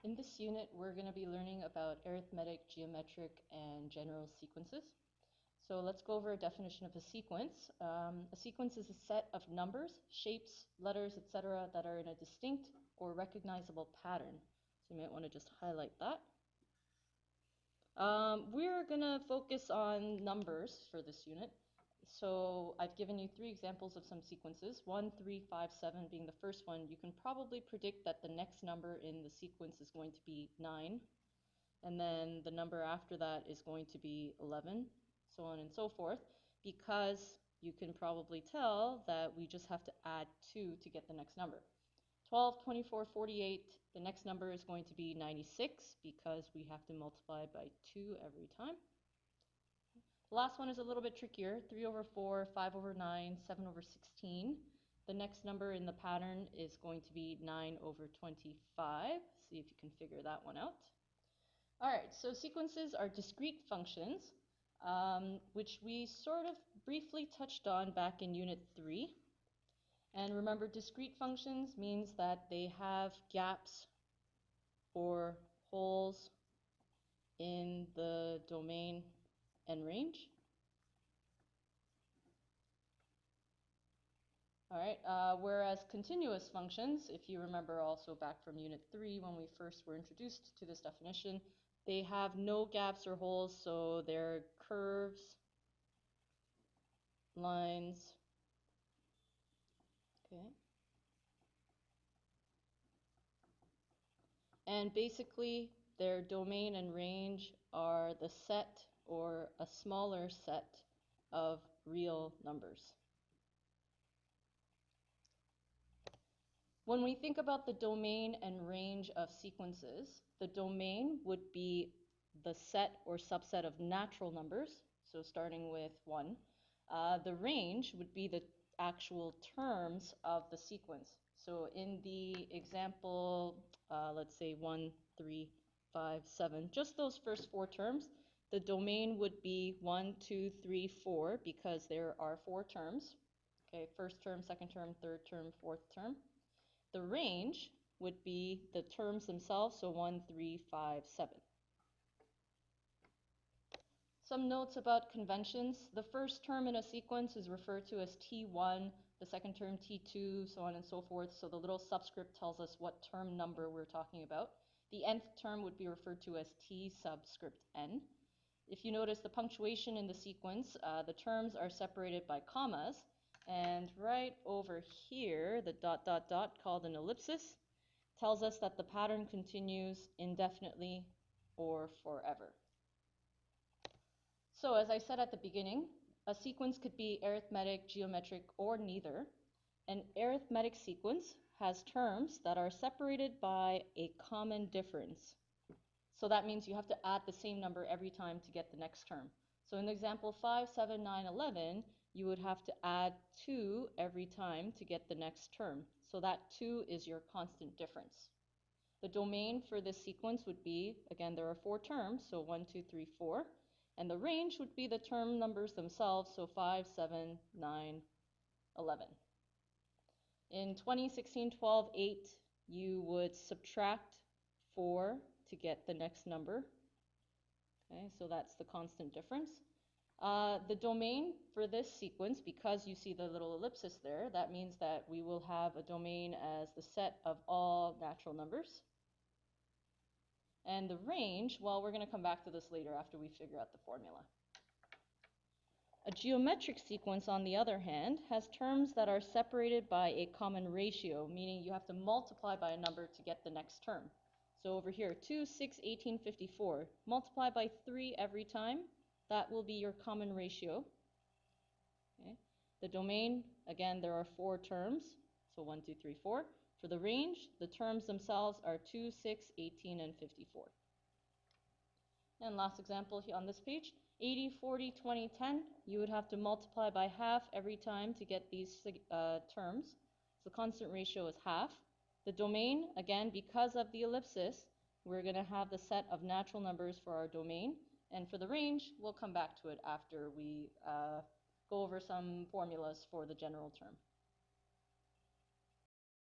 In this unit, we're going to be learning about arithmetic, geometric, and general sequences. So let's go over a definition of a sequence. A sequence is a set of numbers, shapes, letters, etc. that are in a distinct or recognizable pattern. So you might want to just highlight that. We're going to focus on numbers for this unit. So I've given you 3 examples of some sequences, 1, 3, 5, 7 being the first one. You can probably predict that the next number in the sequence is going to be 9, and then the number after that is going to be 11, so on and so forth, because you can probably tell that we just have to add 2 to get the next number. 12, 24, 48, the next number is going to be 96 because we have to multiply by 2 every time. The last one is a little bit trickier, 3 over 4, 5 over 9, 7 over 16. The next number in the pattern is going to be 9 over 25. See if you can figure that one out. All right, so sequences are discrete functions, which we sort of briefly touched on back in Unit 3. And remember, discrete functions means that they have gaps or holes in the domain and range. All right, whereas continuous functions, if you remember also back from Unit 3 when we first were introduced to this definition, they have no gaps or holes, so they're curves, lines, okay. And basically, their domain and range are the set or a smaller set of real numbers. When we think about the domain and range of sequences, the domain would be the set or subset of natural numbers, so starting with 1. The range would be the actual terms of the sequence. So in the example, let's say 1, 3, 5, 7, just those first 4 terms, the domain would be 1, 2, 3, 4 because there are 4 terms. Okay, first term, second term, third term, fourth term. The range would be the terms themselves, so 1, 3, 5, 7. Some notes about conventions. The first term in a sequence is referred to as T1, the second term T2, so on and so forth. So the little subscript tells us what term number we're talking about. The nth term would be referred to as T subscript n. If you notice the punctuation in the sequence, the terms are separated by commas. And right over here, the dot, dot, dot, called an ellipsis, tells us that the pattern continues indefinitely or forever. So as I said at the beginning, a sequence could be arithmetic, geometric, or neither. An arithmetic sequence has terms that are separated by a common difference. So that means you have to add the same number every time to get the next term. So in the example 5, 7, 9, 11, you would have to add 2 every time to get the next term. So that 2 is your constant difference. The domain for this sequence would be, again, there are 4 terms, so 1, 2, 3, 4. And the range would be the term numbers themselves, so 5, 7, 9, 11. In 20, 16, 12, 8, you would subtract 4 to get the next number. Okay, so that's the constant difference. The domain for this sequence, because you see the little ellipsis there, that means that we will have a domain as the set of all natural numbers. And the range, well, we're going to come back to this later after we figure out the formula. A geometric sequence, on the other hand, has terms that are separated by a common ratio, meaning you have to multiply by a number to get the next term. So over here, 2, 6, 18, 54. Multiply by 3 every time. That will be your common ratio. Okay. The domain, again, there are 4 terms, so 1, 2, 3, 4. For the range, the terms themselves are 2, 6, 18, and 54. And last example here on this page, 80, 40, 20, 10. You would have to multiply by half every time to get these terms. So the constant ratio is half. The domain, again, because of the ellipsis, we're going to have the set of natural numbers for our domain. And for the range, we'll come back to it after we go over some formulas for the general term.